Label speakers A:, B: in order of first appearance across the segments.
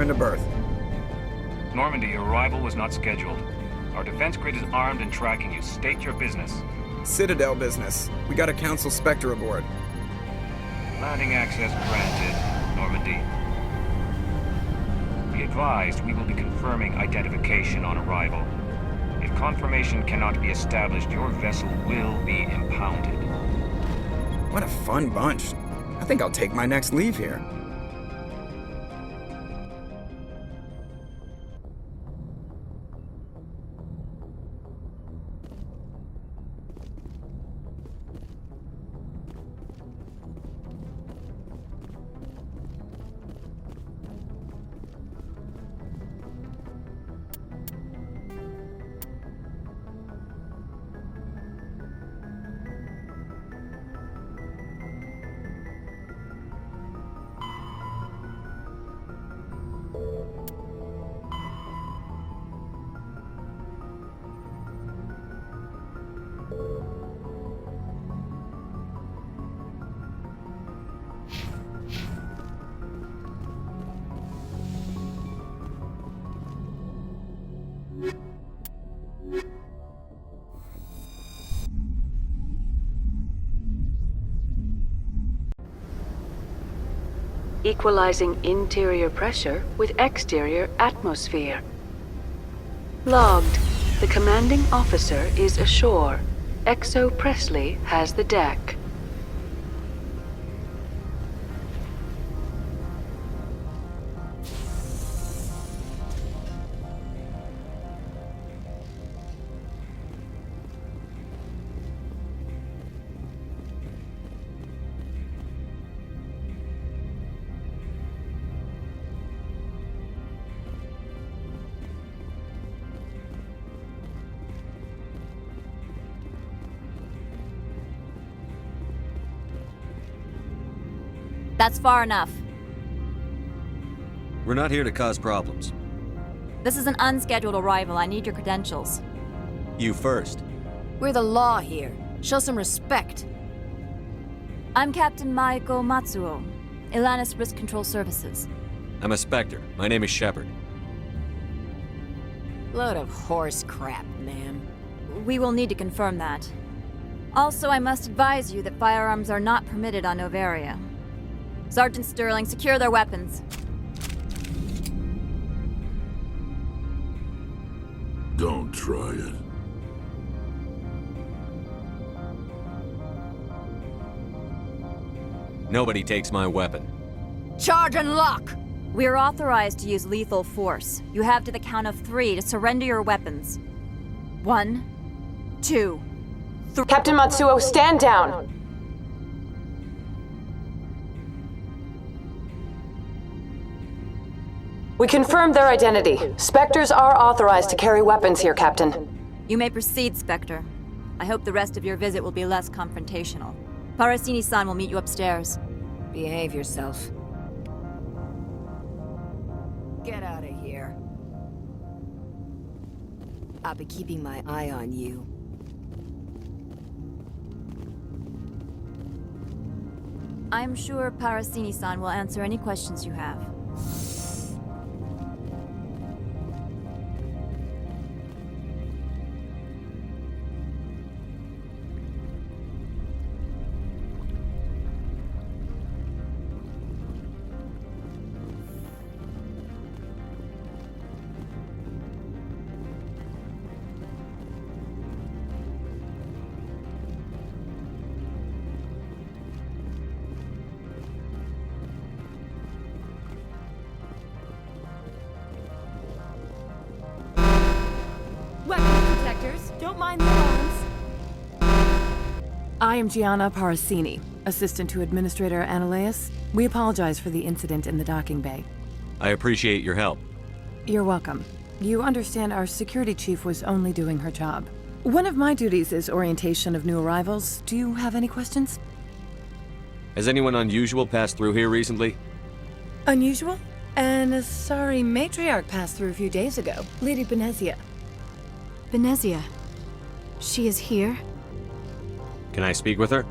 A: into birth.
B: Normandy, your arrival was not scheduled. Our defense grid is armed and tracking you. State your business.
A: Citadel business. We got a Council Spectre aboard.
B: Landing access granted, Normandy. Be advised, we will be confirming identification on arrival. If confirmation cannot be established, your vessel will be impounded.
A: What a fun bunch. I think I'll take my next leave here.
C: Equalizing interior pressure with exterior atmosphere. Logged. The commanding officer is ashore. Exo Presley has the deck.
D: That's far enough.
E: We're not here to cause problems.
D: This is an unscheduled arrival. I need your credentials.
E: You first.
F: We're the law here. Show some respect.
D: I'm Captain Maiko Matsuo, Ilanis Risk Control Services.
E: I'm a Spectre. My name is Shepard.
F: Load of horse crap, ma'am.
D: We will need to confirm that. Also, I must advise you that firearms are not permitted on Novelia. Sergeant Sterling, secure their weapons.
G: Don't try it.
E: Nobody takes my weapon.
F: Charge and lock!
D: We are authorized to use lethal force. You have to the count of 3 to surrender your weapons. 1, 2, 3.
H: Captain Matsuo, stand down! We confirmed their identity. Spectres are authorized to carry weapons here, Captain.
D: You may proceed, Spectre. I hope the rest of your visit will be less confrontational. Parasini-san will meet you upstairs.
F: Behave yourself. Get out of here. I'll be keeping my eye on you.
D: I'm sure Parasini-san will answer any questions you have.
I: Weapons protectors, don't mind the alarms. I am Gianna Parasini, assistant to Administrator Ananias. We apologize for the incident in the docking bay.
E: I appreciate your help.
I: You're welcome. You understand our security chief was only doing her job. One of my duties is orientation of new arrivals. Do you have any questions?
E: Has anyone unusual passed through here recently?
I: Unusual? And a sorry matriarch passed through a few days ago. Lady Benezia.
J: Benezia. She is here?
E: Can I speak with her?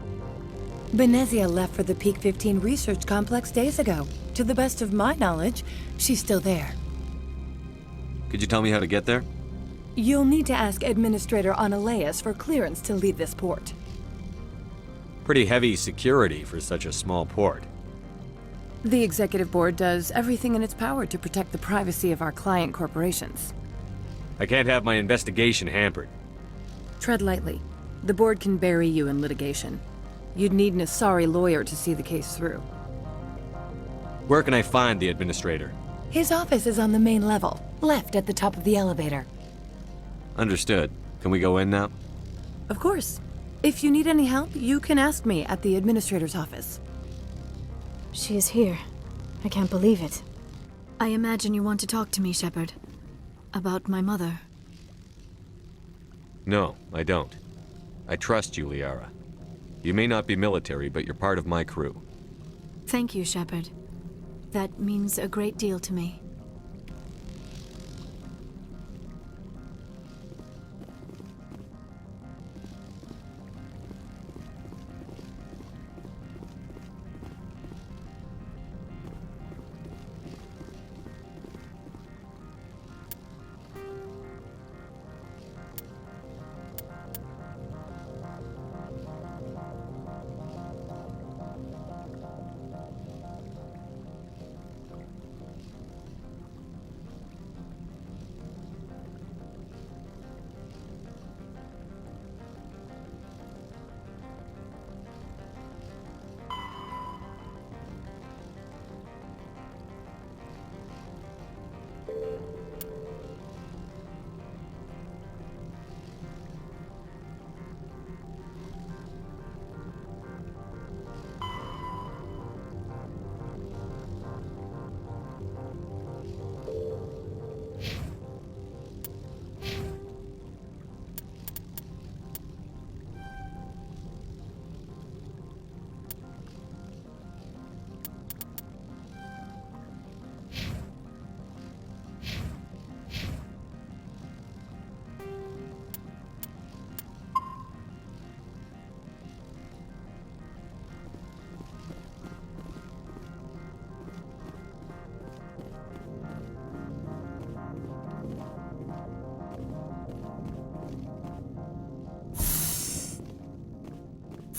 I: Benezia left for the Peak 15 research complex days ago. To the best of my knowledge, she's still there.
E: Could you tell me how to get there?
I: You'll need to ask Administrator Analeas for clearance to leave this port.
E: Pretty heavy security for such a small port.
I: The Executive Board does everything in its power to protect the privacy of our client corporations.
E: I can't have my investigation hampered.
I: Tread lightly. The Board can bury you in litigation. You'd need an Asari lawyer to see the case through.
E: Where can I find the Administrator?
I: His office is on the main level, left at the top of the elevator.
E: Understood. Can we go in now?
I: Of course. If you need any help, you can ask me at the Administrator's office.
J: She is here. I can't believe it. I imagine you want to talk to me, Shepard. About my mother.
E: No, I don't. I trust you, Liara. You may not be military, but you're part of my crew.
J: Thank you, Shepard. That means a great deal to me.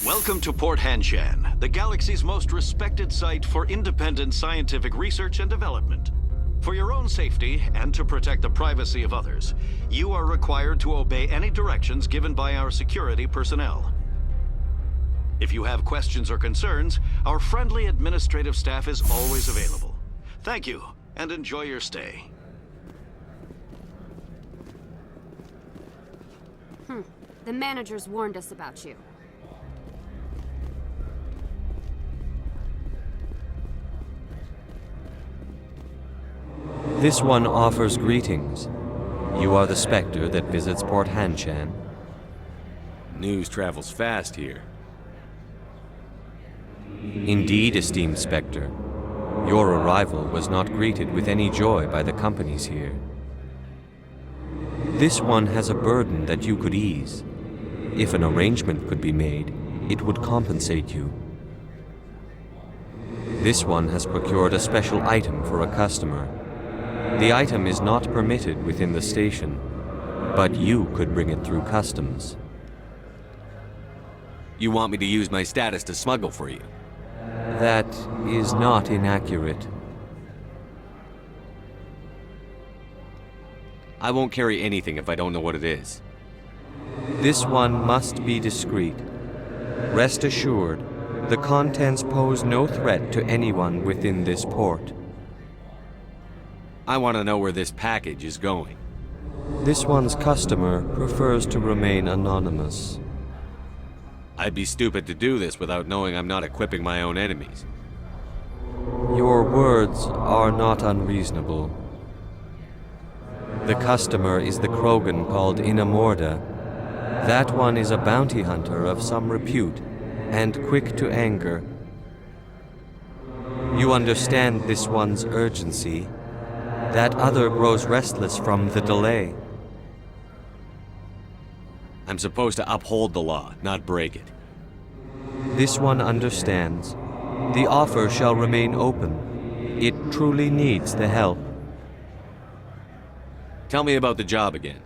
K: Welcome to Port Hanshan, the galaxy's most respected site for independent scientific research and development. For your own safety and to protect the privacy of others, you are required to obey any directions given by our security personnel. If you have questions or concerns, our friendly administrative staff is always available. Thank you, and enjoy your stay.
L: The managers warned us about you.
M: This one offers greetings. You are the Spectre that visits Port Hanshan.
E: News travels fast here.
M: Indeed, esteemed Spectre. Your arrival was not greeted with any joy by the companies here. This one has a burden that you could ease. If an arrangement could be made, it would compensate you. This one has procured a special item for a customer. The item is not permitted within the station, but you could bring it through customs.
E: You want me to use my status to smuggle for you?
M: That is not inaccurate.
E: I won't carry anything if I don't know what it is.
M: This one must be discreet. Rest assured, the contents pose no threat to anyone within this port.
E: I want to know where this package is going.
M: This one's customer prefers to remain anonymous.
E: I'd be stupid to do this without knowing I'm not equipping my own enemies.
M: Your words are not unreasonable. The customer is the Krogan called Inamorda. That one is a bounty hunter of some repute, and quick to anger. You understand this one's urgency. That other grows restless from the delay.
E: I'm supposed to uphold the law, not break it.
M: This one understands. The offer shall remain open. It truly needs the help.
E: Tell me about the job again.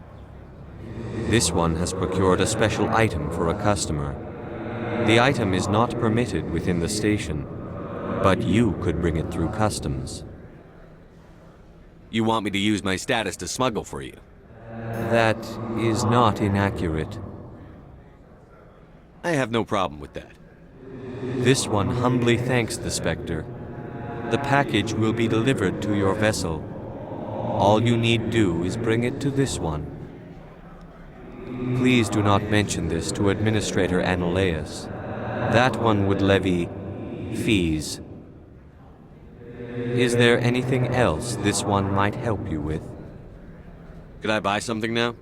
M: This one has procured a special item for a customer. The item is not permitted within the station, but you could bring it through customs.
E: You want me to use my status to smuggle for you?
M: That is not inaccurate.
E: I have no problem with that.
M: This one humbly thanks the Spectre. The package will be delivered to your vessel. All you need do is bring it to this one. Please do not mention this to Administrator Annaleus. That one would levy fees. Is there anything else this one might help you with?
E: Could I buy something now?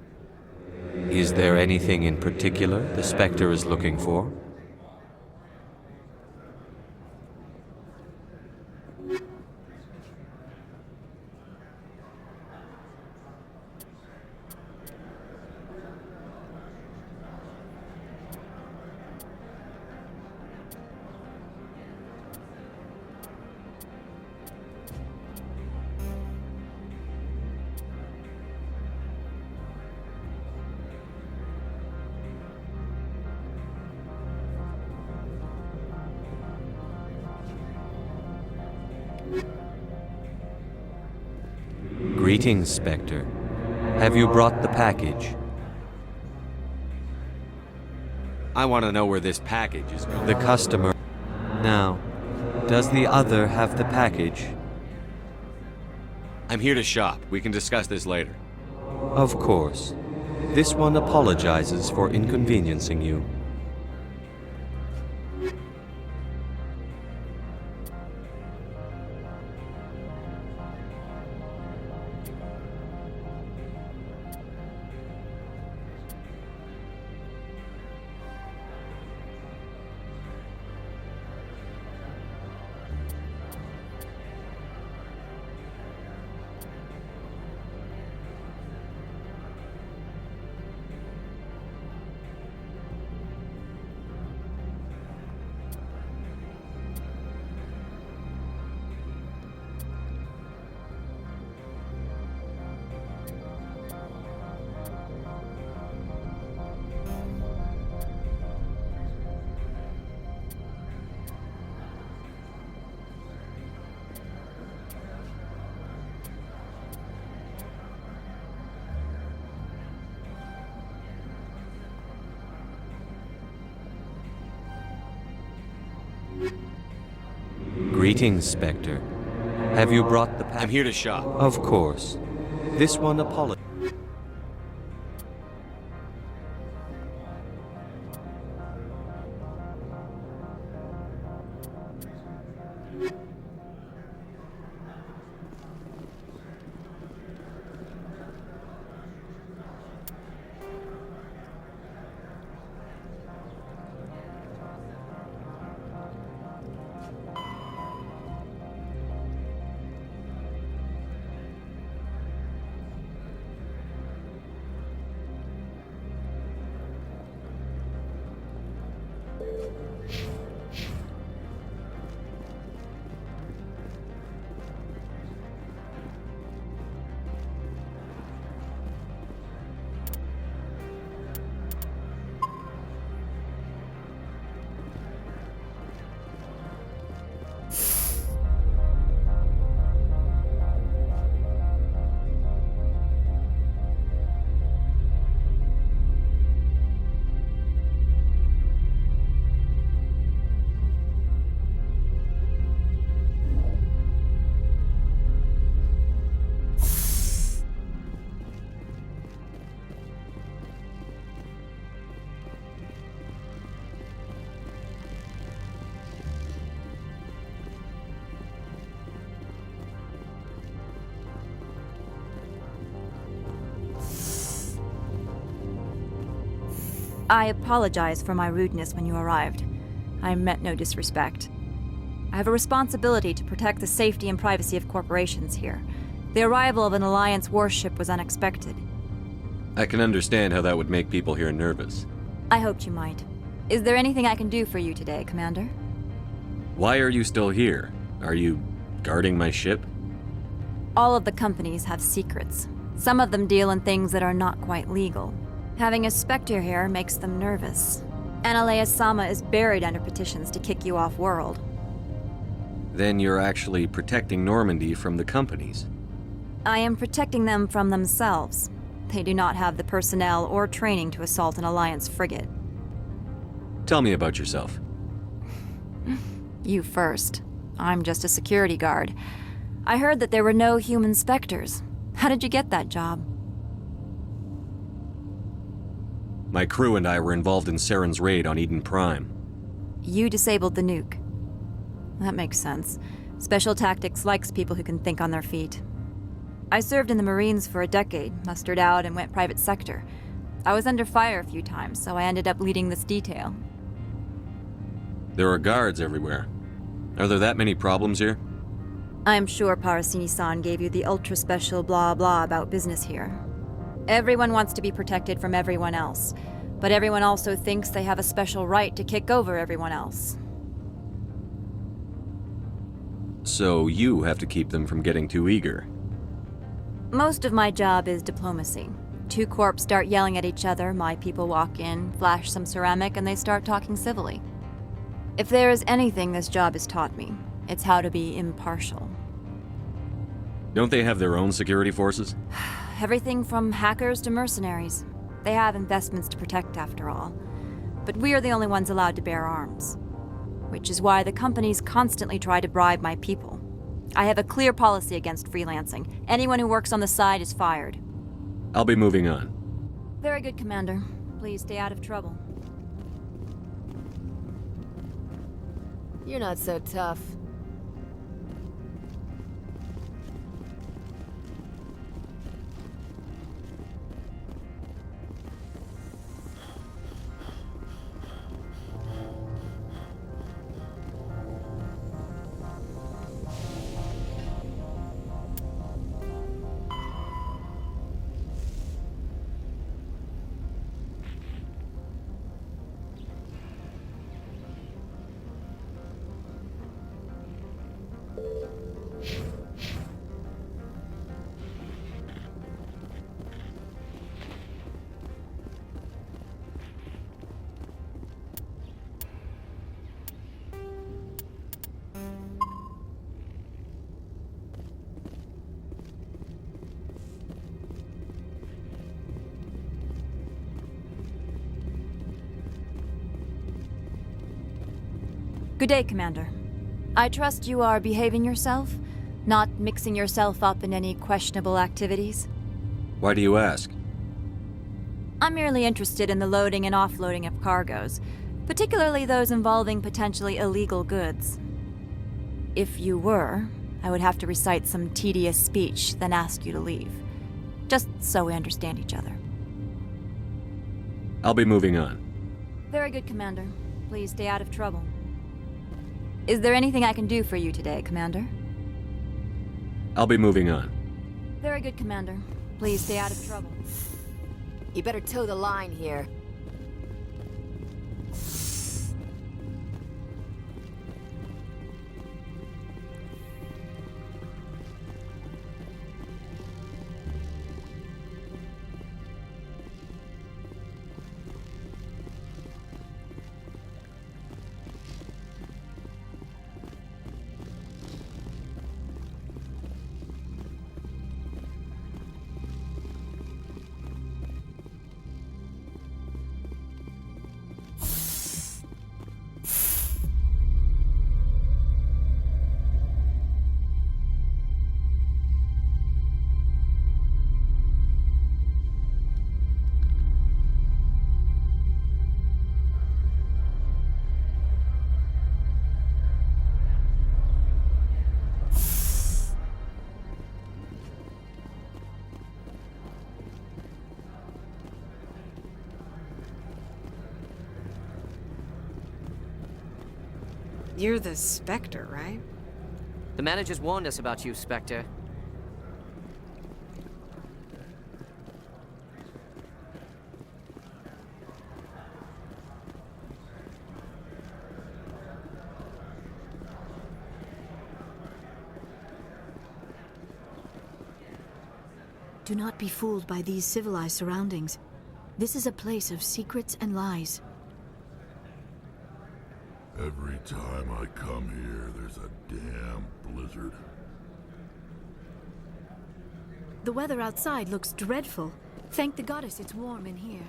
M: Is there anything in particular the Spectre is looking for? Greetings, Spectre. Have you brought the package?
E: I want to know where this package is going.
M: The customer. Now, does the other have the package?
E: I'm here to shop. We can discuss this later.
M: Of course. This one apologizes for inconveniencing you. Greetings, Spectre. Have you brought the package?
E: I'm here to shop.
M: Of course. This one apologizes.
D: I apologize for my rudeness when you arrived. I meant no disrespect. I have a responsibility to protect the safety and privacy of corporations here. The arrival of an Alliance warship was unexpected.
E: I can understand how that would make people here nervous.
D: I hoped you might. Is there anything I can do for you today, Commander?
E: Why are you still here? Are you Guarding my ship?
D: All of the companies have secrets. Some of them deal in things that are not quite legal. Having a Spectre here makes them nervous. Analea-sama is buried under petitions to kick you off world.
E: Then you're actually protecting Normandy from the companies.
D: I am protecting them from themselves. They do not have the personnel or training to assault an Alliance frigate.
E: Tell me about yourself.
D: You first. I'm just a security guard. I heard that there were no human Spectres. How did you get that job?
E: My crew and I were involved in Saren's raid on Eden Prime.
D: You disabled the nuke. That makes sense. Special Tactics likes people who can think on their feet. I served in the Marines for a decade, mustered out, and went private sector. I was under fire a few times, so I ended up leading this detail.
E: There are guards everywhere. Are there that many problems here?
D: I'm sure Parasini-san gave you the ultra-special blah-blah about business here. Everyone wants to be protected from everyone else, but everyone also thinks they have a special right to kick over everyone else.
E: So you have to keep them from getting too eager.
D: Most of my job is diplomacy. Two corps start yelling at each other, my people walk in, flash some ceramic, and they start talking civilly. If there is anything this job has taught me, it's how to be impartial.
E: Don't they have their own security forces?
D: Everything from hackers to mercenaries. They have investments to protect, after all. But we are the only ones allowed to bear arms. Which is why the companies constantly try to bribe my people. I have a clear policy against freelancing. Anyone who works on the side is fired.
E: I'll be moving on.
D: Very good, Commander. Please stay out of trouble.
F: You're not so tough.
D: Good day, Commander. I trust you are behaving yourself? Not mixing yourself up in any questionable activities?
E: Why do you ask?
D: I'm merely interested in the loading and offloading of cargoes, particularly those involving potentially illegal goods. If you were, I would have to recite some tedious speech, then ask you to leave. Just so we understand each other.
E: I'll be moving on.
D: Very good, Commander. Please stay out of trouble. Is there anything I can do for you today, Commander?
E: I'll be moving on.
D: Very good, Commander. Please stay out of trouble.
F: You better toe the line here.
N: You're the Spectre, right?
O: The managers warned us about you, Spectre.
J: Do not be fooled by these civilized surroundings. This is a place of secrets and lies.
G: Every time I come here, there's a damn blizzard.
J: The weather outside looks dreadful. Thank the goddess it's warm in here.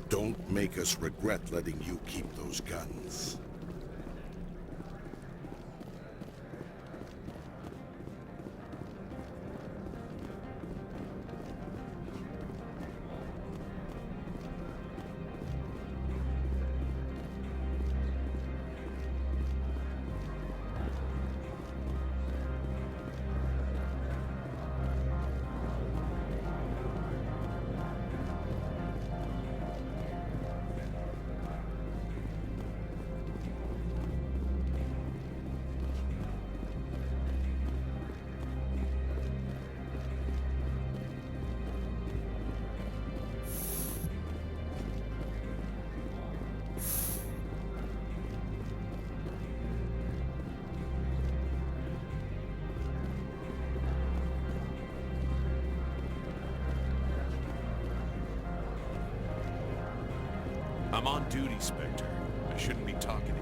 P: Don't make us regret letting you keep those guns.
Q: I'm on duty, Spectre. I shouldn't be talking to you.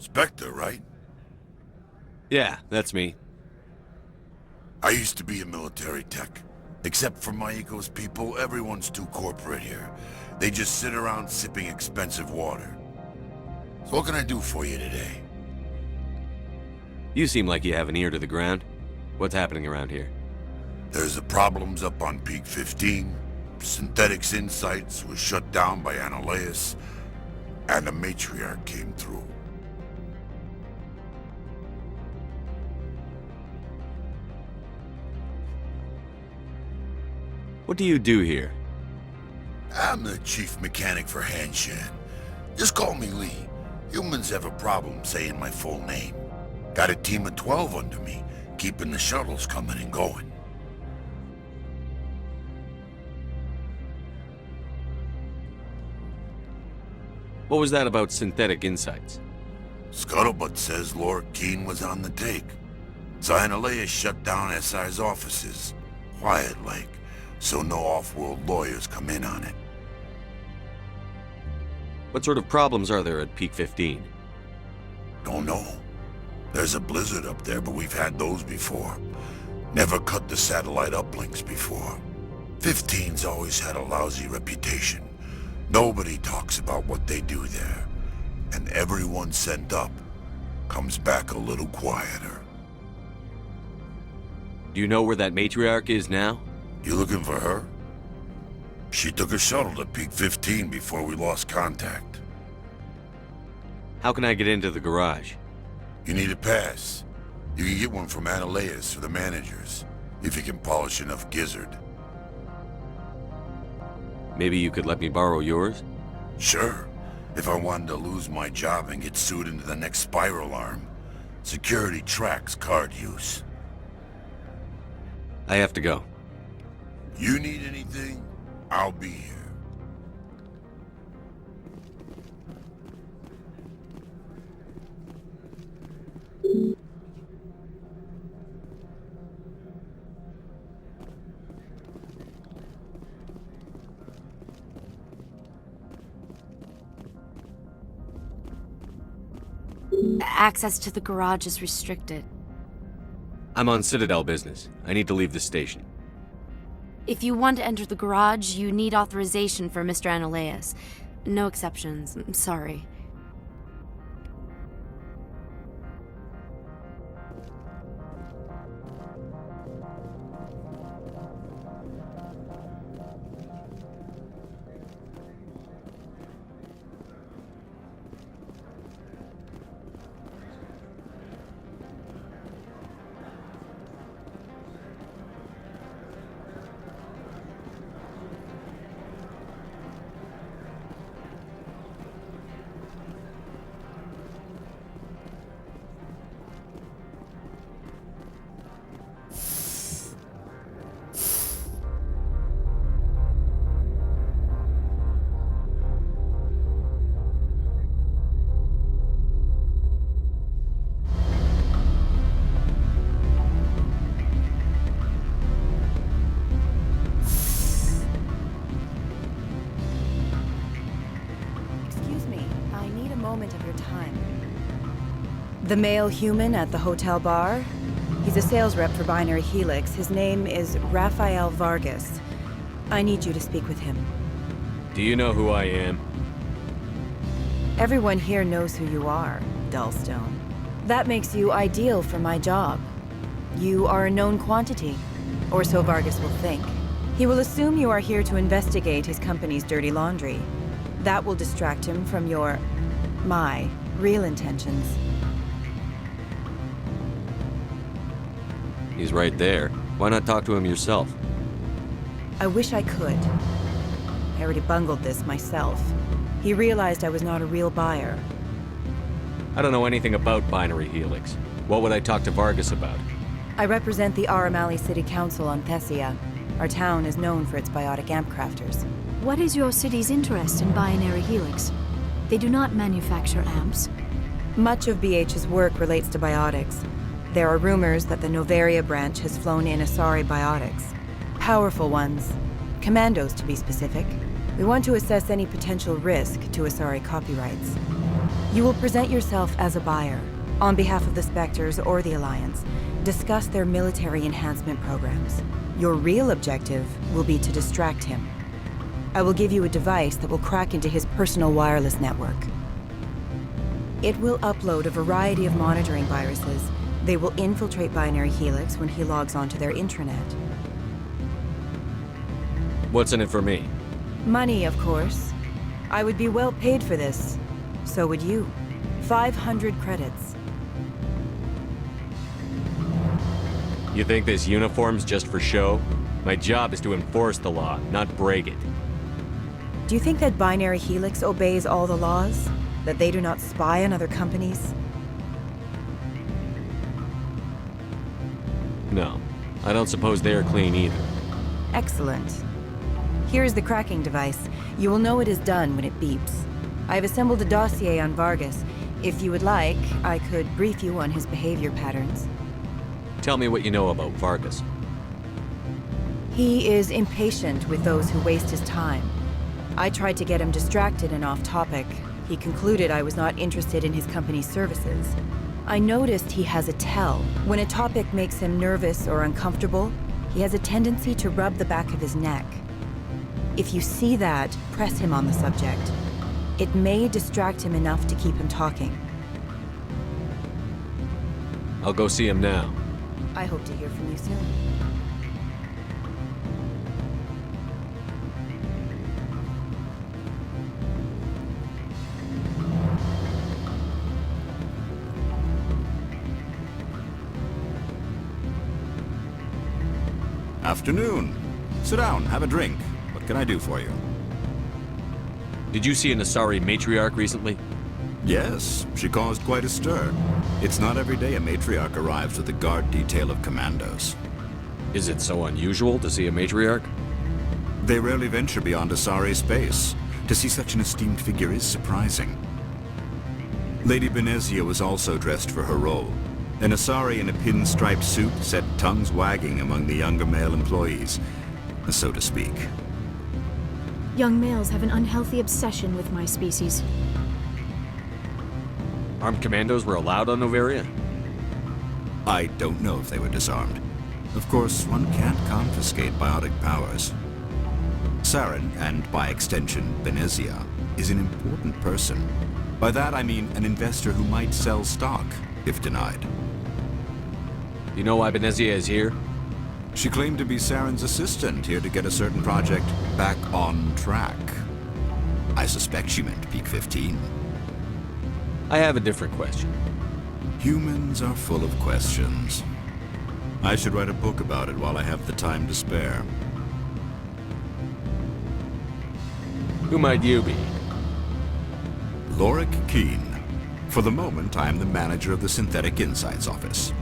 G: Spectre, right?
E: Yeah, that's me.
G: I used to be a military tech. Except for my eco's people, everyone's too corporate here. They just sit around sipping expensive water. So what can I do for you today?
E: You seem like you have an ear to the ground. What's happening around here?
G: There's the problems up on Peak 15. Synthetics Insights was shut down by Annihilus, and a matriarch came through.
E: What do you do here?
G: I'm the chief mechanic for Hanshan. Just call me Lee. Humans have a problem saying my full name. Got a team of 12 under me, keeping the shuttles coming and going.
E: What was that about Synthetic Insights?
G: Scuttlebutt says Lord Keene was on the take. Annihilus shut down SI's offices. Quiet-like, so no off-world lawyers come in on it.
E: What sort of problems are there at Peak 15?
G: Don't know. There's a blizzard up there, but we've had those before. Never cut the satellite uplinks before. 15's always had a lousy reputation. Nobody talks about what they do there. And everyone sent up comes back a little quieter.
E: Do you know where that matriarch is now?
G: You looking for her? She took a shuttle to Peak 15 before we lost contact.
E: How can I get into the garage?
G: You need a pass. You can get one from Annihilus or the managers, if you can polish enough gizzard.
E: Maybe you could let me borrow yours?
G: Sure. If I wanted to lose my job and get sued into the next spiral arm. Security tracks card use.
E: I have to go.
G: You need anything? I'll be here.
L: Access to the garage is restricted.
E: I'm on Citadel business. I need to leave the station.
L: If you want to enter the garage, you need authorization for Mr. Analeas. No exceptions. I'm sorry.
R: The male human at the hotel bar? He's a sales rep for Binary Helix. His name is Rafael Vargas. I need you to speak with him.
E: Do you know who I am?
R: Everyone here knows who you are, Dullstone. That makes you ideal for my job. You are a known quantity, or so Vargas will think. He will assume you are here to investigate his company's dirty laundry. That will distract him from my real intentions.
E: He's right there. Why not talk to him yourself?
R: I wish I could. I already bungled this myself. He realized I was not a real buyer.
E: I don't know anything about Binary Helix. What would I talk to Vargas about?
R: I represent the Aramali City Council on Thessia. Our town is known for its biotic amp crafters.
J: What is your city's interest in Binary Helix? They do not manufacture amps.
R: Much of BH's work relates to biotics. There are rumors that the Novelia branch has flown in Asari biotics. Powerful ones. Commandos, to be specific. We want to assess any potential risk to Asari copyrights. You will present yourself as a buyer, on behalf of the Spectres or the Alliance. Discuss their military enhancement programs. Your real objective will be to distract him. I will give you a device that will crack into his personal wireless network. It will upload a variety of monitoring viruses. They will infiltrate Binary Helix when he logs onto their intranet.
E: What's in it for me?
R: Money, of course. I would be well paid for this. So would you. 500 credits.
E: You think this uniform's just for show? My job is to enforce the law, not break it.
R: Do you think that Binary Helix obeys all the laws? That they do not spy on other companies?
E: No. I don't suppose they're clean either.
R: Excellent. Here's the cracking device. You will know it is done when it beeps. I have assembled a dossier on Vargas. If you would like, I could brief you on his behavior patterns.
E: Tell me what you know about Vargas.
R: He is impatient with those who waste his time. I tried to get him distracted and off topic. He concluded I was not interested in his company's services. I noticed he has a tell. When a topic makes him nervous or uncomfortable, he has a tendency to rub the back of his neck. If you see that, press him on the subject. It may distract him enough to keep him talking.
E: I'll go see him now.
R: I hope to hear from you soon.
S: Afternoon. Sit down, have a drink. What can I do for you?
E: Did you see an Asari matriarch recently?
S: Yes, she caused quite a stir. It's not every day a matriarch arrives with a guard detail of commandos.
E: Is it so unusual to see a matriarch?
S: They rarely venture beyond Asari space. To see such an esteemed figure is surprising. Lady Benezia was also dressed for her role. An Asari in a pinstriped suit set tongues wagging among the younger male employees, so to speak.
J: Young males have an unhealthy obsession with my species.
E: Armed commandos were allowed on Novelia?
S: I don't know if they were disarmed. Of course, one can't confiscate biotic powers. Saren, and by extension, Benezia, is an important person. By that I mean an investor who might sell stock, if denied.
E: You know why Benezia is here?
S: She claimed to be Saren's assistant, here to get a certain project back on track. I suspect she meant Peak 15.
E: I have a different question.
S: Humans are full of questions. I should write a book about it while I have the time to spare.
E: Who might you be?
S: Lorik Keen. For the moment, I am the manager of the Synthetic Insights Office.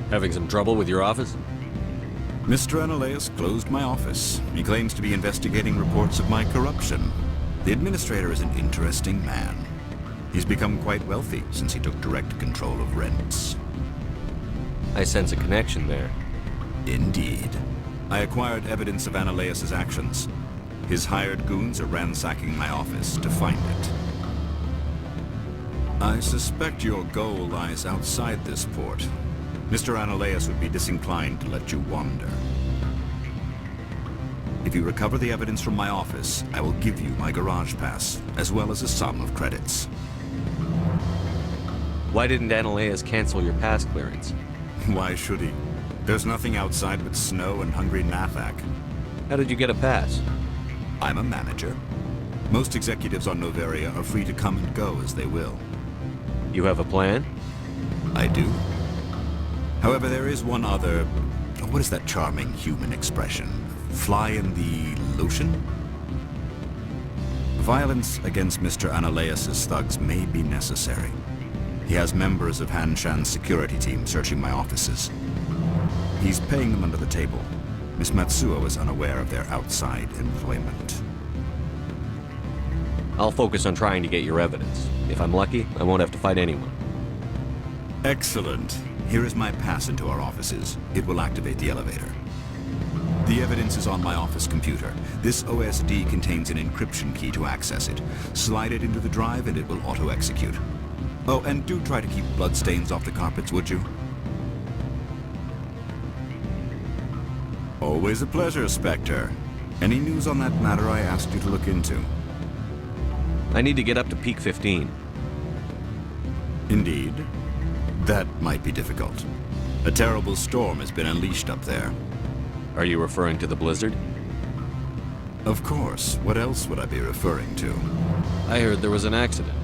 E: Having some trouble with your office?
S: Mr. Analeas closed my office. He claims to be investigating reports of my corruption. The administrator is an interesting man. He's become quite wealthy since he took direct control of rents.
E: I sense a connection there.
S: Indeed. I acquired evidence of Analeas' actions. His hired goons are ransacking my office to find it. I suspect your goal lies outside this port. Mr. Analeas would be disinclined to let you wander. If you recover the evidence from my office, I will give you my garage pass, as well as a sum of credits.
E: Why didn't Analeas cancel your pass clearance?
S: Why should he? There's nothing outside but snow and hungry Nathak.
E: How did you get a pass?
S: I'm a manager. Most executives on Novelia are free to come and go as they will.
E: You have a plan?
S: I do. However, there is one other... What is that charming human expression? Fly in the lotion? Violence against Mr. Analeas' thugs may be necessary. He has members of Han Shan's security team searching my offices. He's paying them under the table. Miss Matsuo is unaware of their outside employment.
E: I'll focus on trying to get your evidence. If I'm lucky, I won't have to fight anyone.
S: Excellent. Here is my pass into our offices. It will activate the elevator. The evidence is on my office computer. This OSD contains an encryption key to access it. Slide it into the drive and it will auto-execute. Oh, and do try to keep bloodstains off the carpets, would you? Always a pleasure, Spectre. Any news on that matter I asked you to look into?
E: I need to get up to Peak 15.
S: Indeed. That might be difficult. A terrible storm has been unleashed up there.
E: Are you referring to the blizzard?
S: Of course. What else would I be referring to?
E: I heard there was an accident.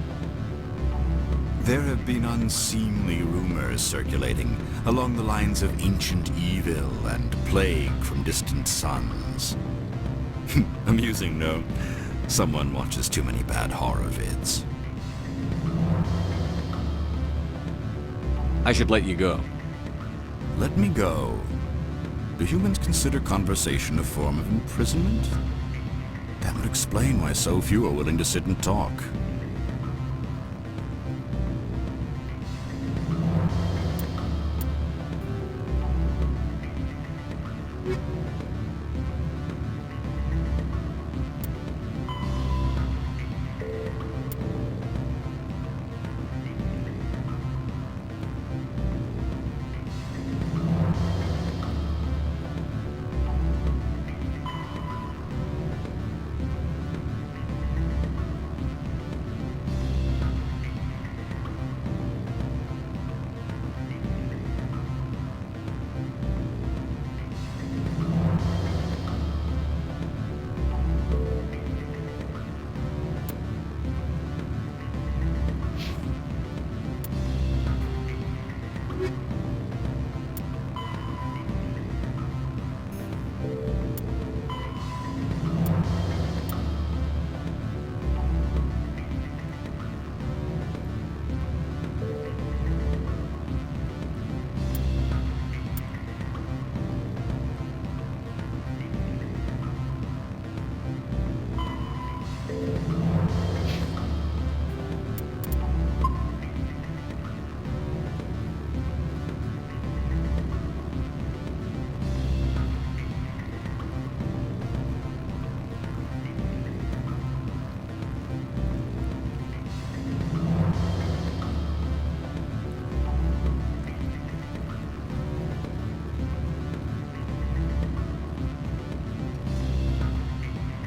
S: There have been unseemly rumors circulating along the lines of ancient evil and plague from distant suns. Amusing, no? Someone watches too many bad horror vids.
E: I should let you go.
S: Let me go? Do humans consider conversation a form of imprisonment? That would explain why so few are willing to sit and talk.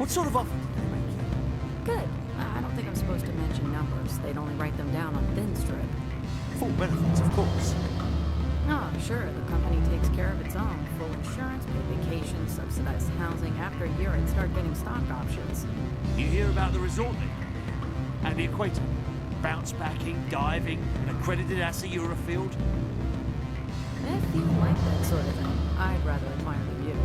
T: What sort of offer did they make you?
L: Good. I don't think I'm supposed to mention numbers. They'd only write them down on thin strip.
T: Full benefits, of course.
L: Oh, sure. The company takes care of its own. Full insurance, paid vacation, subsidized housing. After a year, I'd start getting stock options.
T: You hear about the resort then? And the equator? Bounce backing, diving, an accredited ASA Eurofield?
L: If you like that sort of thing, I'd rather admire the view.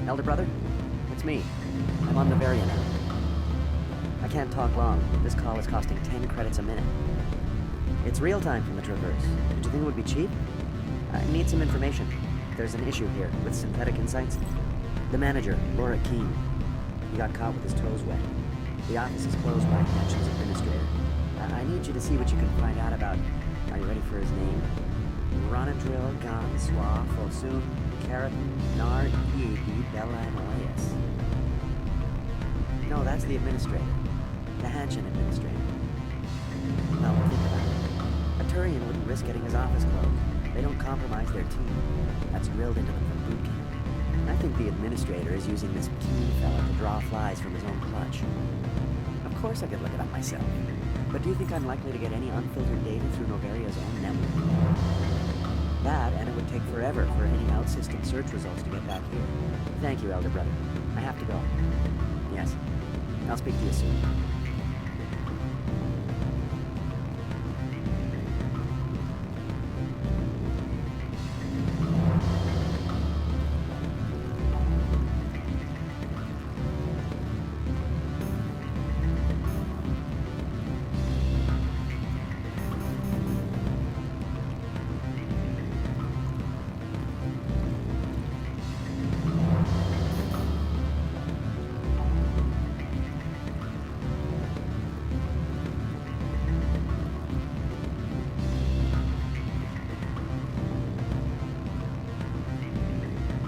U: Elder brother, it's me. I'm on Novelia now. I can't talk long. This call is costing 10 credits a minute. It's real time from the Traverse. Did you think it would be cheap? I need some information. There's an issue here with synthetic insights. The manager, Laura Keene, he got caught with his toes wet. The office is closed by Hanshen's administrator. I need you to see what you can find out about... Are you ready for his name? Ronadril, Gon, Swa, Fosun, Keratin, Nard, Yedi, Bella, and Elias. No, that's the administrator. The Hanshen administrator. Well, think about it. A Turian wouldn't risk getting his office closed. They don't compromise their team. That's drilled into them from boot camp. I think the administrator is using this Keene fella to draw flies from his own clutch. Of course I could look it up myself. But do you think I'm likely to get any unfiltered data through Noveria's own network? That, and it would take forever for any out-system search results to get back here. Thank you, Elder Brother. I have to go. Yes. I'll speak to you soon.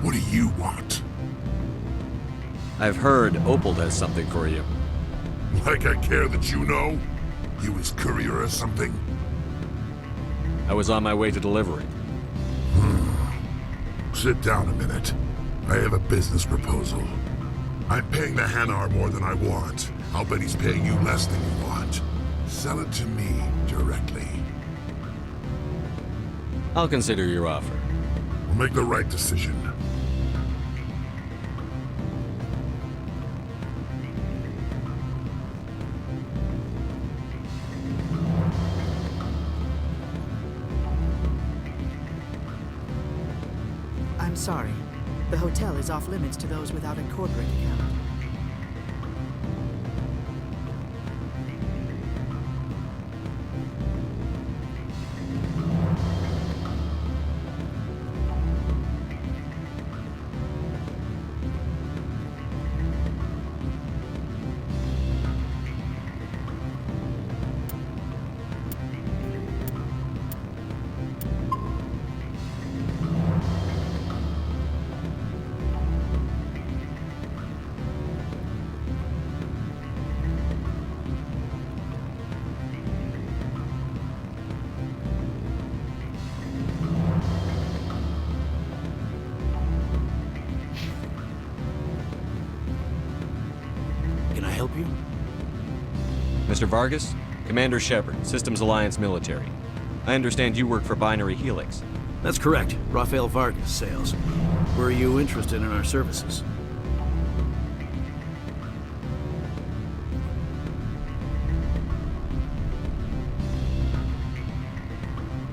G: What do you want?
E: I've heard Opal has something for you.
G: Like I care that you know? You his courier or something?
E: I was on my way to deliver it.
G: Sit down a minute. I have a business proposal. I'm paying the Hanar more than I want. I'll bet he's paying you less than you want. Sell it to me directly.
E: I'll consider your offer.
G: We'll make the right decision.
V: I'm sorry. The hotel is off limits to those without a corporate account.
T: Help you?
E: Mr. Vargas? Commander Shepard, Systems Alliance Military. I understand you work for Binary Helix.
T: That's correct. Rafael Vargas, sales. Were you interested in our services?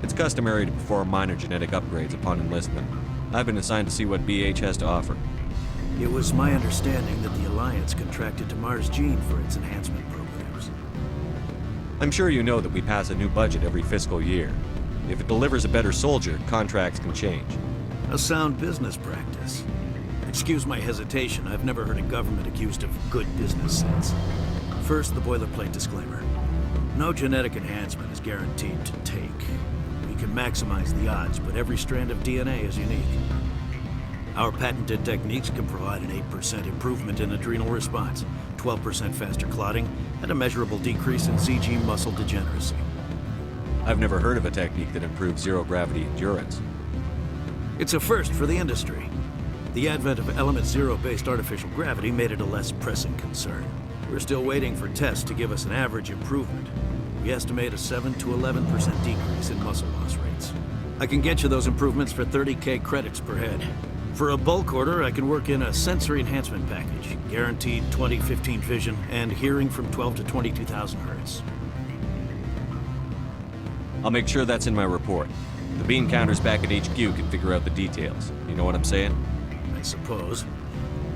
E: It's customary to perform minor genetic upgrades upon enlistment. I've been assigned to see what BH has to offer.
A: It was my understanding that the Alliance contracted to Mars Gene for its enhancement programs.
E: I'm sure you know that we pass a new budget every fiscal year. If it delivers a better soldier, contracts can change.
A: A sound business practice. Excuse my hesitation, I've never heard a government accused of good business sense. First, the boilerplate disclaimer. No genetic enhancement is guaranteed to take. We can maximize the odds, but every strand of DNA is unique. Our patented techniques can provide an 8% improvement in adrenal response, 12% faster clotting, and a measurable decrease in CG muscle degeneracy.
E: I've never heard of a technique that improves zero-gravity endurance.
A: It's a first for the industry. The advent of element zero-based artificial gravity made it a less pressing concern. We're still waiting for tests to give us an average improvement. We estimate a 7 to 11% decrease in muscle loss rates. I can get you those improvements for 30K credits per head. For a bulk order, I can work in a sensory enhancement package, guaranteed 20/15 vision, and hearing from 12 to 22,000 hertz.
E: I'll make sure that's in my report. The bean counters back at HQ can figure out the details. You know what I'm saying?
A: I suppose.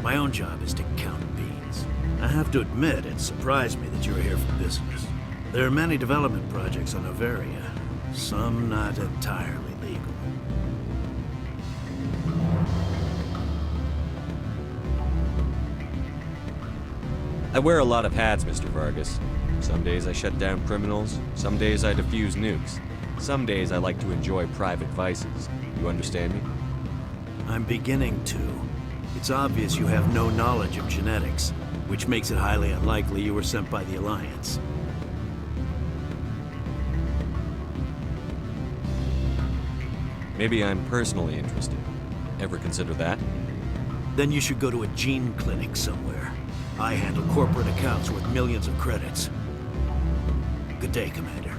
A: My own job is to count beans. I have to admit, it surprised me that you were here for business. There are many development projects on Novelia, some not entirely legal.
E: I wear a lot of hats, Mr. Vargas. Some days I shut down criminals, some days I defuse nukes. Some days I like to enjoy private vices. You understand me?
A: I'm beginning to. It's obvious you have no knowledge of genetics, which makes it highly unlikely you were sent by the Alliance.
E: Maybe I'm personally interested. Ever consider that?
A: Then you should go to a gene clinic somewhere. I handle corporate accounts worth millions of credits. Good day, Commander.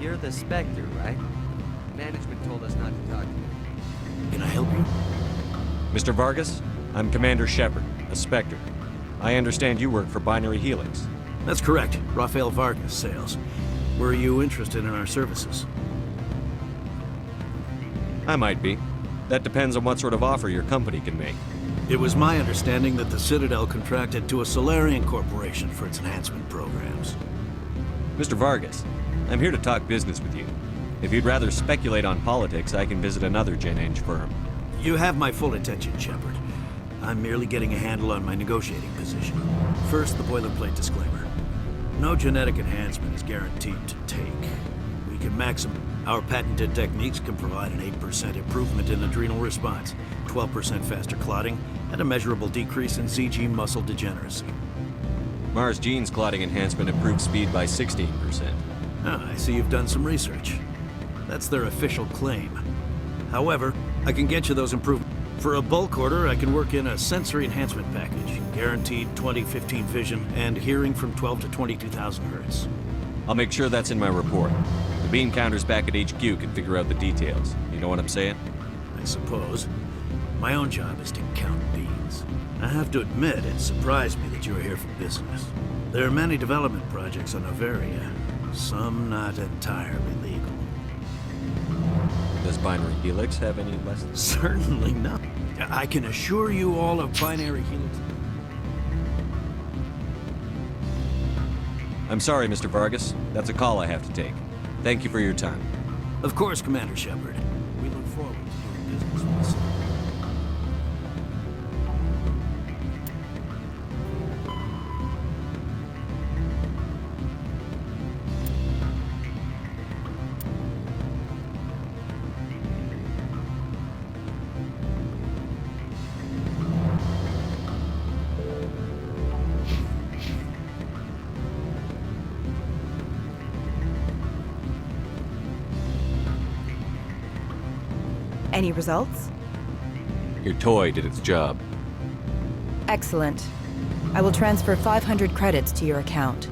M: You're the Spectre, right? Management told us not to talk to you.
A: Can I help you?
E: Mr. Vargas, I'm Commander Shepard, a Spectre. I understand you work for Binary Helix.
A: That's correct. Rafael Vargas, sales. Were you interested in our services?
E: I might be. That depends on what sort of offer your company can make.
A: It was my understanding that the Citadel contracted to a Solarian corporation for its enhancement programs.
E: Mr. Vargas, I'm here to talk business with you. If you'd rather speculate on politics, I can visit another Gen-Eng firm.
A: You have my full attention, Shepard. I'm merely getting a handle on my negotiating position. First, the boilerplate disclaimer. No genetic enhancement is guaranteed to take. We can maximize. Our patented techniques can provide an 8% improvement in adrenal response, 12% faster clotting, and a measurable decrease in CG muscle degeneracy.
E: Mars Gene's clotting enhancement improves speed by 16%.
A: Ah, I see you've done some research. That's their official claim. However, I can get you those improvements. For a bulk order, I can work in a sensory enhancement package, guaranteed 20/15 vision, and hearing from 12 to 22,000 hertz.
E: I'll make sure that's in my report. The bean counters back at HQ can figure out the details. You know what I'm saying?
A: I suppose. My own job is to count beans. I have to admit, it surprised me that you were here for business. There are many development projects on Novelia, some not entirely legal.
E: Does binary helix have any lessons?
A: Certainly not. I can assure you all of binary helix.
E: I'm sorry, Mr. Vargas. That's a call I have to take. Thank you for your time.
A: Of course, Commander Shepard. We look forward to doing business with the City.
R: Any results?
E: Your toy did its job.
R: Excellent. I will transfer 500 credits to your account.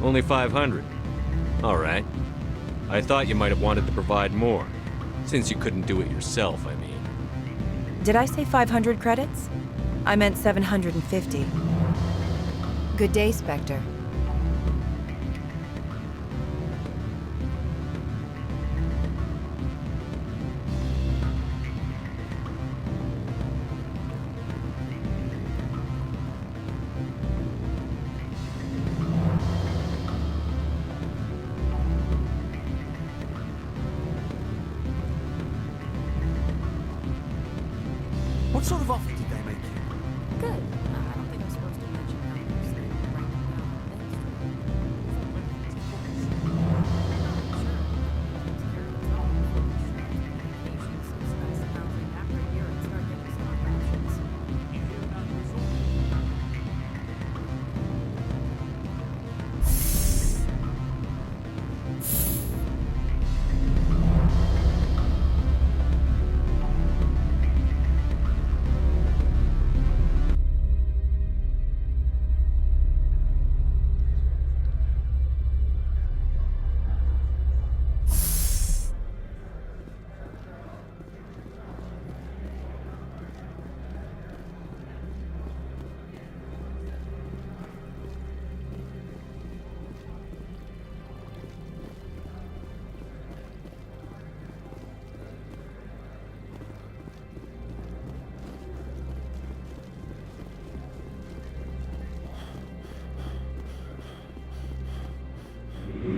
E: Only 500. All right. I thought you might have wanted to provide more. Since you couldn't do it yourself, I mean.
R: Did I say 500 credits? I meant 750. Good day, Spectre.
T: What sort of offer did they make you?
L: Good. I don't think I'm supposed to mention numbers. They don't write them down on things. After a year, I'd start getting stock options.
T: You hear about the result?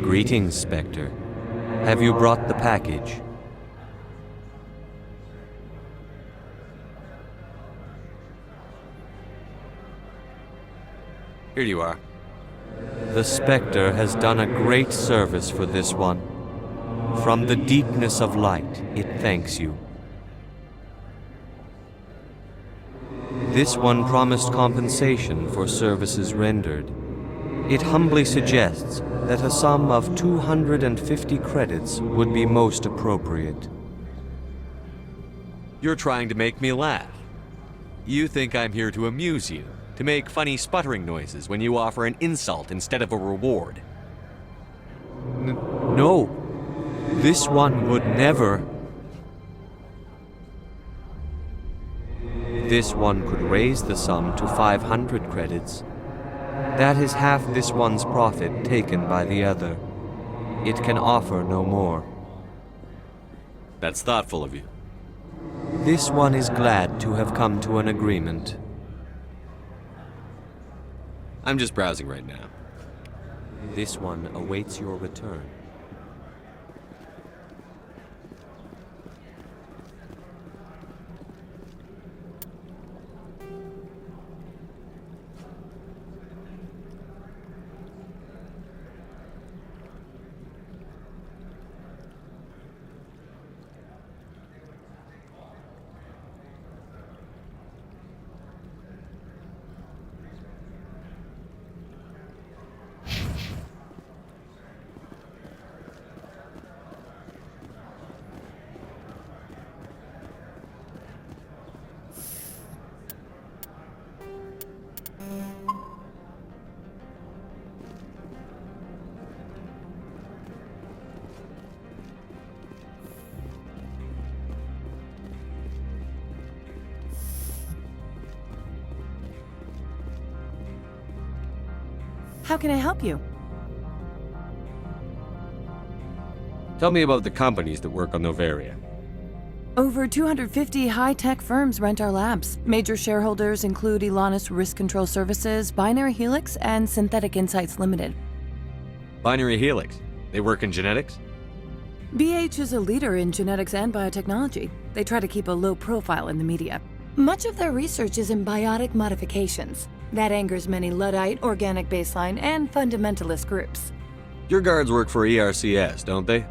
M: Greetings, Spectre. Have you brought the package?
E: Here you are.
M: The Spectre has done a great service for this one. From the deepness of light, it thanks you. This one promised compensation for services rendered. It humbly suggests that a sum of 250 credits would be most appropriate.
E: You're trying to make me laugh. You think I'm here to amuse you, to make funny sputtering noises when you offer an insult instead of a reward.
M: No, this one would never. This one could raise the sum to 500 credits. That is half this one's profit taken by the other. It can offer no more.
E: That's thoughtful of you.
M: This one is glad to have come to an agreement.
E: I'm just browsing right now.
M: This one awaits your return.
I: How can I help you?
E: Tell me about the companies that work on Novelia.
I: Over 250 high-tech firms rent our labs. Major shareholders include Elanus Risk Control Services, Binary Helix, and Synthetic Insights Limited.
E: Binary Helix. They work in genetics?
I: BH is a leader in genetics and biotechnology. They try to keep a low profile in the media. Much of their research is in biotic modifications. That angers many Luddite, organic baseline, and fundamentalist groups.
E: Your guards work for ERCS, don't they?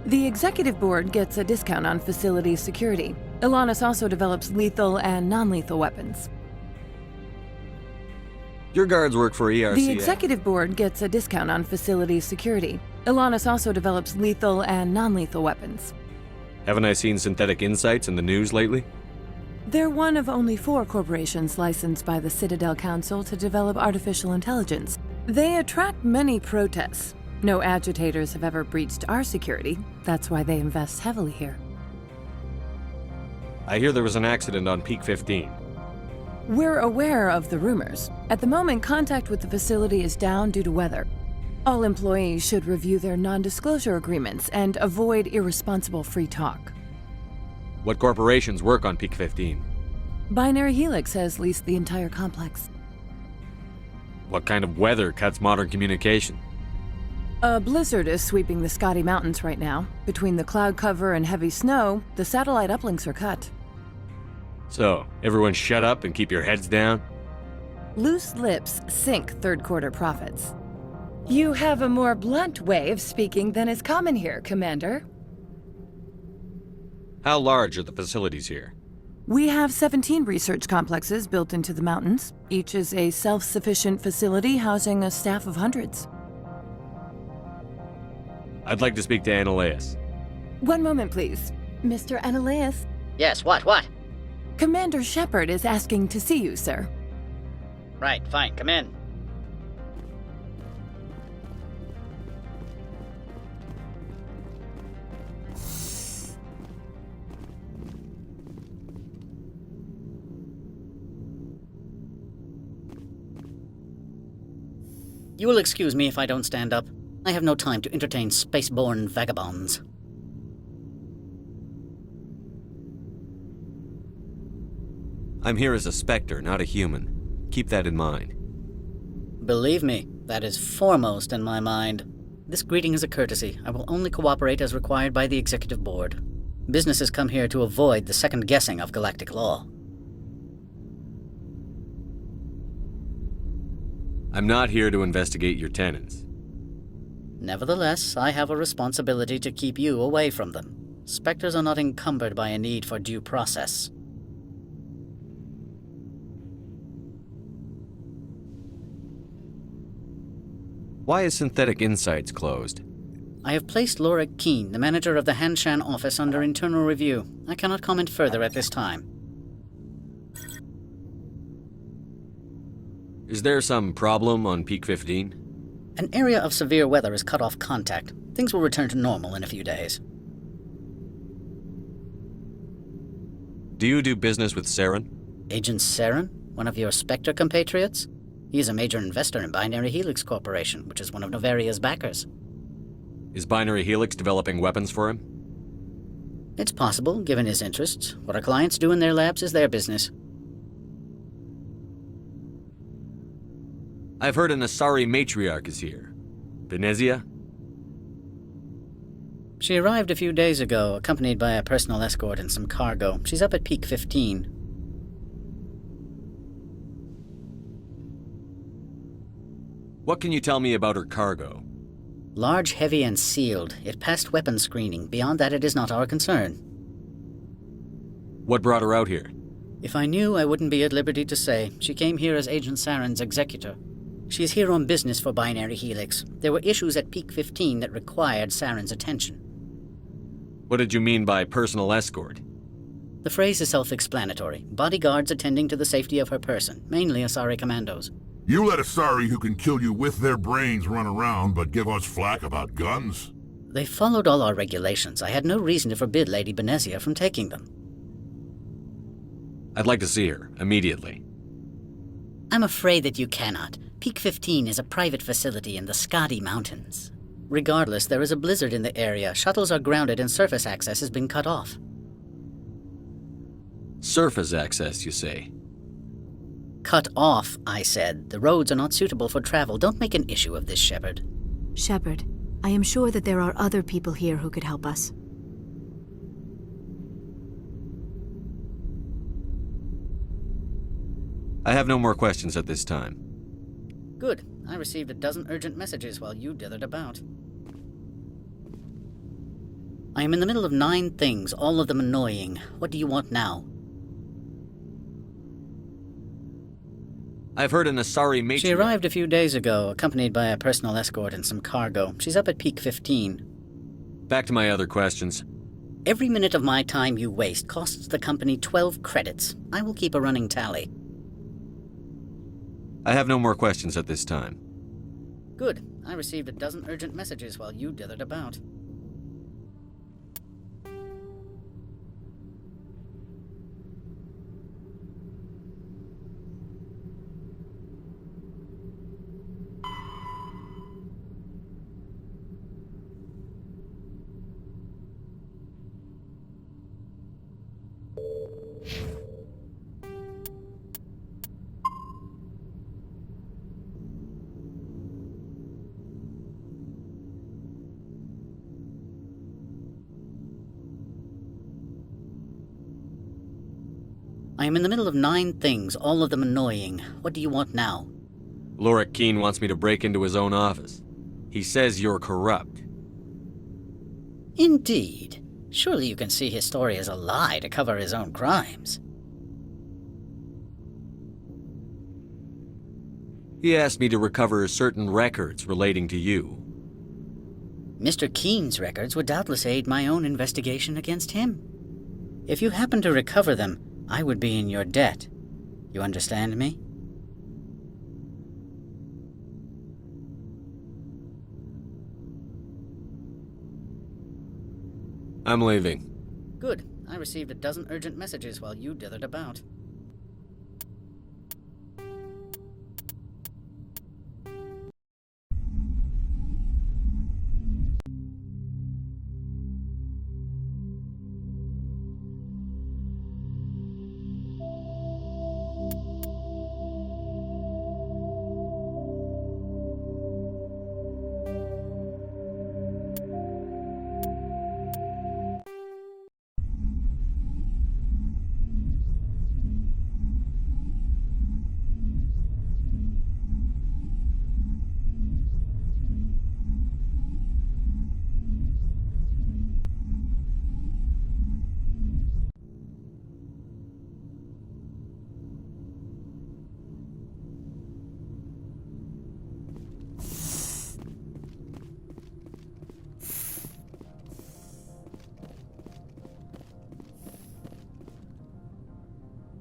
I: The executive board gets a discount on facility security. Elanus also develops lethal and non-lethal weapons.
E: Your guards work for ERCS.
I: The executive board gets a discount on facility security. Elanus also develops lethal and non-lethal weapons.
E: Haven't I seen Synthetic Insights in the news lately?
I: They're one of only 4 corporations licensed by the Citadel Council to develop artificial intelligence. They attract many protests. No agitators have ever breached our security. That's why they invest heavily here.
E: I hear there was an accident on Peak 15.
I: We're aware of the rumors. At the moment, contact with the facility is down due to weather. All employees should review their non-disclosure agreements and avoid irresponsible free talk.
E: What corporations work on Peak 15?
I: Binary Helix has leased the entire complex.
E: What kind of weather cuts modern communication?
I: A blizzard is sweeping the Scotty Mountains right now. Between the cloud cover and heavy snow, the satellite uplinks are cut.
E: So, everyone shut up and keep your heads down?
I: Loose lips sink third quarter profits. You have a more blunt way of speaking than is common here, Commander.
E: How large are the facilities here?
I: We have 17 research complexes built into the mountains. Each is a self-sufficient facility housing a staff of hundreds.
E: I'd like to speak to Annaleus.
I: One moment, please. Mr. Annaleus?
B: Yes, what?
I: Commander Shepard is asking to see you, sir.
B: Right, fine, come in. You will excuse me if I don't stand up. I have no time to entertain spaceborne vagabonds.
E: I'm here as a Spectre, not a human. Keep that in mind.
B: Believe me, that is foremost in my mind. This greeting is a courtesy. I will only cooperate as required by the Executive Board. Businesses come here to avoid the second guessing of galactic law.
E: I'm not here to investigate your tenants.
B: Nevertheless, I have a responsibility to keep you away from them. Spectres are not encumbered by a need for due process.
E: Why is Synthetic Insights closed?
B: I have placed Laura Keene, the manager of the Hanshan office, under internal review. I cannot comment further at this time.
E: Is there some problem on Peak 15?
B: An area of severe weather has cut off contact. Things will return to normal in a few days.
E: Do you do business with Saren?
B: Agent Saren? One of your Spectre compatriots? He is a major investor in Binary Helix Corporation, which is one of Novaria's backers.
E: Is Binary Helix developing weapons for him?
B: It's possible, given his interests. What our clients do in their labs is their business.
E: I've heard an Asari matriarch is here. Venezia?
B: She arrived a few days ago, accompanied by a personal escort and some cargo. She's up at Peak 15.
E: What can you tell me about her cargo?
B: Large, heavy, and sealed. It passed weapons screening. Beyond that, it is not our concern.
E: What brought her out here?
B: If I knew, I wouldn't be at liberty to say. She came here as Agent Saren's executor. She is here on business for Binary Helix. There were issues at Peak 15 that required Saren's attention.
E: What did you mean by personal escort?
B: The phrase is self-explanatory. Bodyguards attending to the safety of her person, mainly Asari commandos.
C: You let Asari who can kill you with their brains run around, but give us flack about guns?
B: They followed all our regulations. I had no reason to forbid Lady Benezia from taking them.
E: I'd like to see her, immediately.
B: I'm afraid that you cannot. Peak 15 is a private facility in the Scotty Mountains. Regardless, there is a blizzard in the area. Shuttles are grounded and surface access has been cut off.
E: Surface access, you say?
B: Cut off, I said. The roads are not suitable for travel. Don't make an issue of this, Shepard.
J: Shepard, I am sure that there are other people here who could help us.
E: I have no more questions at this time.
B: Good. I received a dozen urgent messages while you dithered about. I am in the middle of 9 things, all of them annoying. What do you want now?
E: I've heard an Asari matron...
B: She arrived a few days ago, accompanied by a personal escort and some cargo. She's up at peak 15.
E: Back to my other questions.
B: Every minute of my time you waste costs the company 12 credits. I will keep a running tally.
E: I have no more questions at this time.
B: Good. I received a dozen urgent messages while you dithered about. I am in the middle of 9 things, all of them annoying. What do you want now?
E: Lorik Keene wants me to break into his own office. He says you're corrupt.
B: Indeed. Surely you can see his story as a lie to cover his own crimes.
E: He asked me to recover certain records relating to you.
B: Mr. Keene's records would doubtless aid my own investigation against him. If you happen to recover them, I would be in your debt. You understand me?
E: I'm leaving.
B: Good. I received a dozen urgent messages while you dithered about.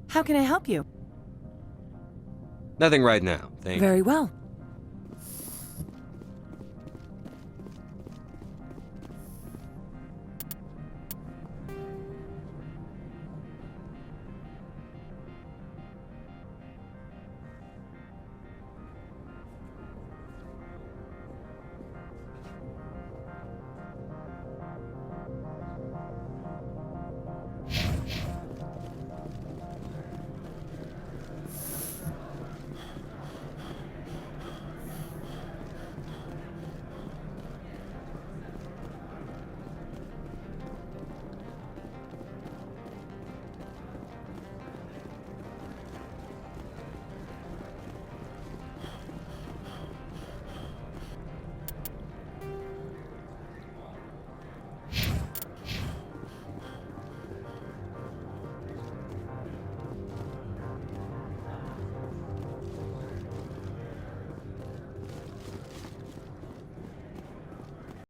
R: How can I help you?
E: Nothing right now, thank you.
R: Very well.